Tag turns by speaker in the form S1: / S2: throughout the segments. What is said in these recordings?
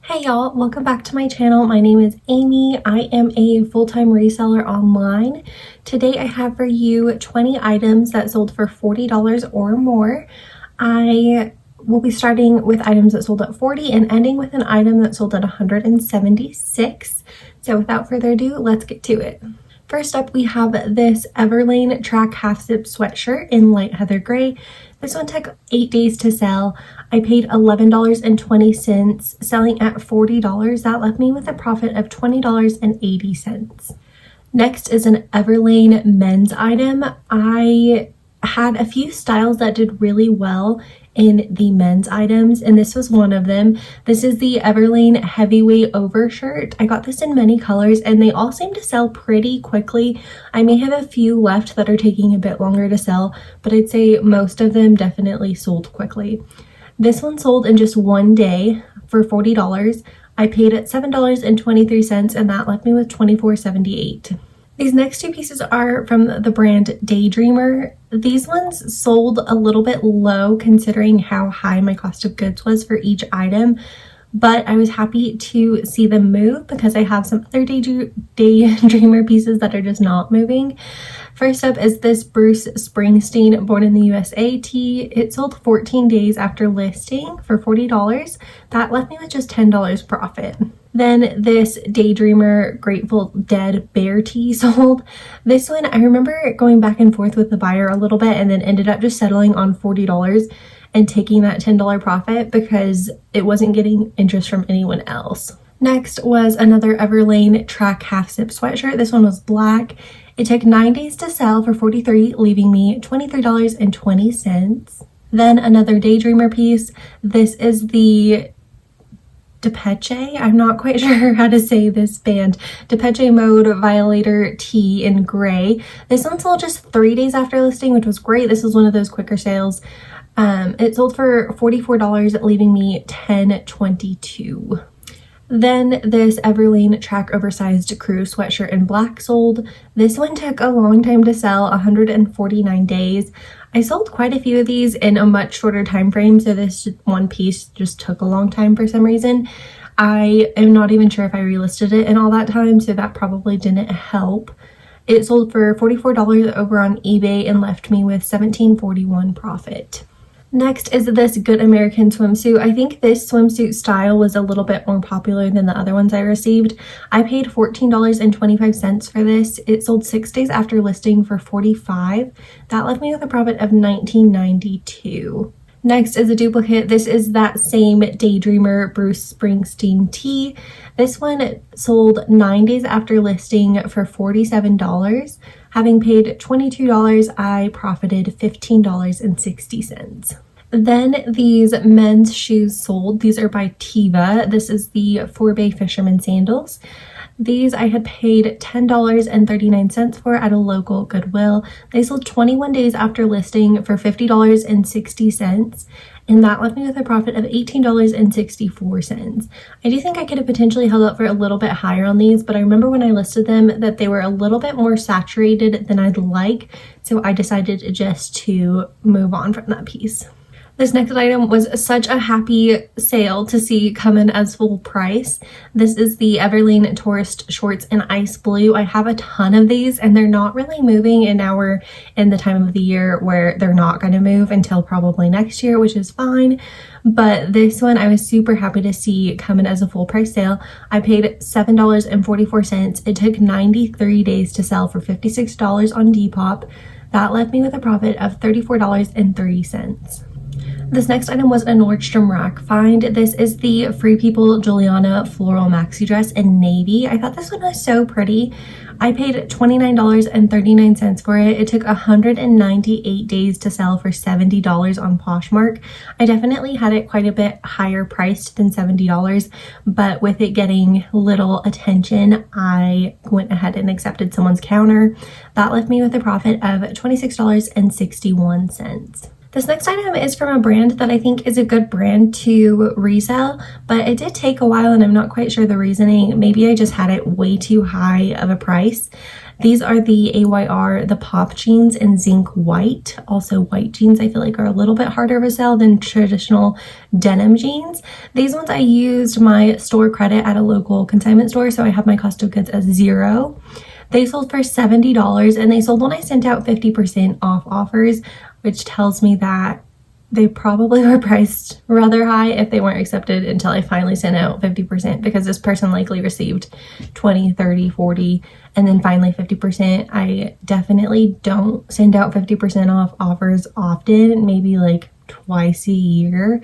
S1: Hey y'all, welcome back to my channel. My name is Amy. I am a full-time reseller online. Today I have for you 20 items that sold for $40 or more. I will be starting with items that sold at $40 and ending with an item that sold at $176. So without further ado, let's get to it. First up, we have this Everlane track half zip sweatshirt in light heather gray. This one took 8 days to sell. I paid $11.20, selling at $40. That left me with a profit of $20.80. Next is an Everlane men's item. I had a few styles that did really well in the men's items, and this was one of them. This is the Everlane heavyweight overshirt. I got this in many colors and they all seem to sell pretty quickly. I may have a few left that are taking a bit longer to sell, but I'd say most of them definitely sold quickly. This one sold in just one day for $40. I paid at $7.23 and that left me with $24.78. These next two pieces are from the brand Daydreamer. These ones sold a little bit low considering how high my cost of goods was for each item, but I was happy to see them move because I have some other Daydreamer pieces that are just not moving. First up is this Bruce Springsteen Born in the USA tee. It sold 14 days after listing for $40. That left me with just $10 profit. Then this Daydreamer Grateful Dead bear tee sold. This one, I remember going back and forth with the buyer a little bit and then ended up just settling on $40 and taking that $10 profit because it wasn't getting interest from anyone else. Next was another Everlane track half zip sweatshirt. This one was black. It took 9 days to sell for $43, leaving me $23.20. Then another Daydreamer piece. This is the Depop, I'm not quite sure how to say this band, Depop Mode Violator tee in gray. This one sold just 3 days after listing, which was great. This was one of those quicker sales. It sold for $44, leaving me $10.22. Then this Everlane track oversized crew sweatshirt in black sold. This one took a long time to sell, 149 days. I sold quite a few of these in a much shorter time frame, so this one piece just took a long time for some reason. I am not even sure if I relisted it in all that time, so that probably didn't help. It sold for $44 over on eBay and left me with $17.41 profit. Next is this Good American swimsuit. I think this swimsuit style was a little bit more popular than the other ones I received. I paid $14.25 for this. It sold 6 days after listing for $45. That left me with a profit of $19.92. Next is a duplicate. This is that same Daydreamer Bruce Springsteen tee. This one sold 9 days after listing for $47. Having paid $22, I profited $15.60. Then these men's shoes sold. These are by Tiva. This is the 4-Bay Fisherman sandals. These I had paid $10.39 for at a local Goodwill. They sold 21 days after listing for $50.60, and that left me with a profit of $18.64. I do think I could have potentially held up for a little bit higher on these, but I remember when I listed them that they were a little bit more saturated than I'd like, so I decided just to move on from that piece. This next item was such a happy sale to see come in as full price. This is the Everlane Tourist Shorts in Ice Blue. I have a ton of these and they're not really moving, and now we're in the time of the year where they're not going to move until probably next year, which is fine. But this one I was super happy to see come in as a full price sale. I paid $7.44. It took 93 days to sell for $56 on Depop. That left me with a profit of $34.30. This next item was a Nordstrom Rack find. This is the Free People Juliana floral maxi dress in navy. I thought this one was so pretty. I paid $29.39 for it. It took 198 days to sell for $70 on Poshmark. I definitely had it quite a bit higher priced than $70, but with it getting little attention, I went ahead and accepted someone's counter. That left me with a profit of $26.61. This next item is from a brand that I think is a good brand to resell, but it did take a while and I'm not quite sure the reasoning. Maybe I just had it way too high of a price. These are the AYR, the pop jeans in zinc white. Also white jeans I feel like are a little bit harder of a sell than traditional denim jeans. These ones I used my store credit at a local consignment store, so I have my cost of goods as 0. They sold for $70 and they sold when I sent out 50% off offers, which tells me that they probably were priced rather high if they weren't accepted until I finally sent out 50%, because this person likely received 20, 30, 40, and then finally 50%. I definitely don't send out 50% off offers often, maybe like twice a year.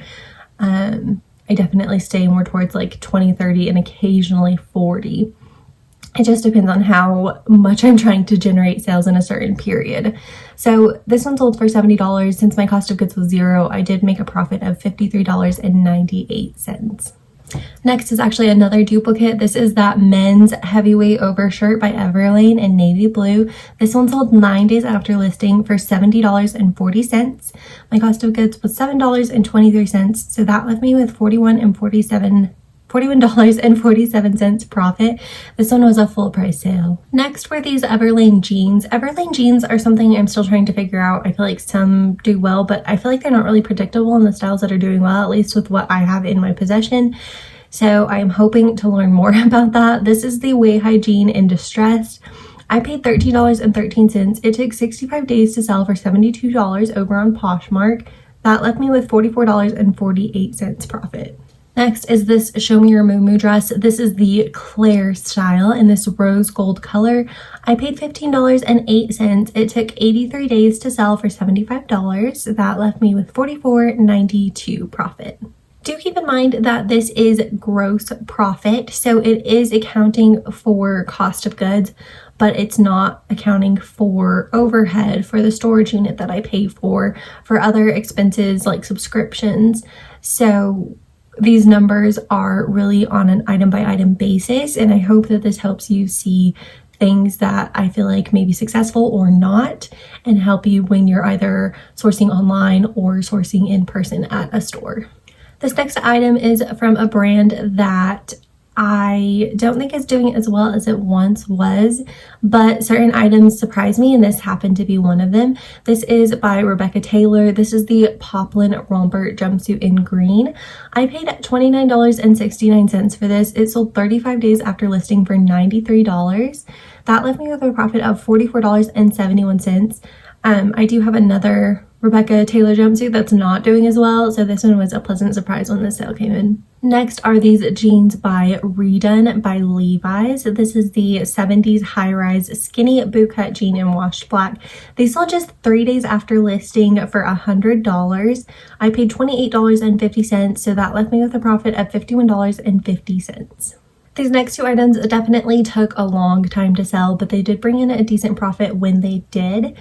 S1: I definitely stay more towards like 20, 30, and occasionally 40. It just depends on how much I'm trying to generate sales in a certain period. So this one sold for $70. Since my cost of goods was 0, I did make a profit of $53.98. Next is actually another duplicate. This is that men's heavyweight overshirt by Everlane in navy blue. This one sold 9 days after listing for $70.40. My cost of goods was $7.23, so that left me with $41.47 profit. This one was a full price sale. Next were these Everlane jeans. Everlane jeans are something I'm still trying to figure out. I feel like some do well, but I feel like they're not really predictable in the styles that are doing well, at least with what I have in my possession. So I am hoping to learn more about that. This is the Way High jean in distressed. I paid $13.13. It took 65 days to sell for $72 over on Poshmark. That left me with $44.48 profit. Next is this Show Me Your Moo dress. This is the Claire style in this rose gold color. I paid $15.08. It took 83 days to sell for $75. That left me with $44.92 profit. Do keep in mind that this is gross profit, so it is accounting for cost of goods, but it's not accounting for overhead for the storage unit that I pay for other expenses like subscriptions. So these numbers are really on an item by item basis, and I hope that this helps you see things that I feel like may be successful or not, and help you when you're either sourcing online or sourcing in person at a store. This next item is from a brand that I don't think is doing as well as it once was, but certain items surprise me, and this happened to be one of them. This is by Rebecca Taylor. This is the Poplin Romper jumpsuit in green. I paid $29.69 for this. It sold 35 days after listing for $93. That left me with a profit of $44.71. I do have another Rebecca Taylor jumpsuit that's not doing as well, so this one was a pleasant surprise when the sale came in. Next are these jeans by Redone by Levi's. This is the 70s high-rise skinny bootcut jean in washed black. They sold just 3 days after listing for $100. I paid $28.50, so that left me with a profit of $51.50. These next two items definitely took a long time to sell, but they did bring in a decent profit when they did.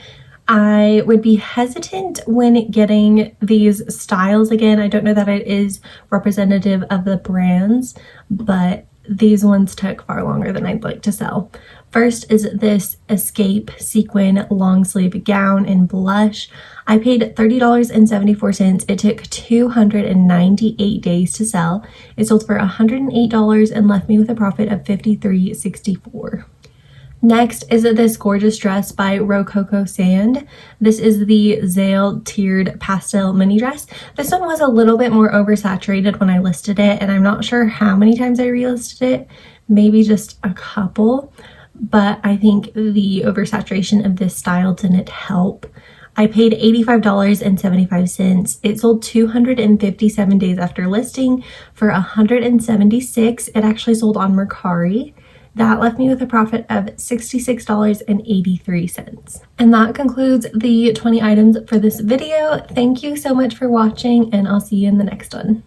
S1: I would be hesitant when getting these styles again. I don't know that it is representative of the brands, but these ones took far longer than I'd like to sell. First is this Escape sequin long sleeve gown in blush. I paid $30.74. It took 298 days to sell. It sold for $108 and left me with a profit of $53.64. Next is this gorgeous dress by Rococo Sand. This is the Zale tiered pastel mini dress. This one was a little bit more oversaturated when I listed it, and I'm not sure how many times I relisted it, maybe just a couple, but I think the oversaturation of this style didn't help. I paid $85.75. It sold 257 days after listing for $176. It actually sold on Mercari. That left me with a profit of $66.83. And that concludes the 20 items for this video. Thank you so much for watching, and I'll see you in the next one.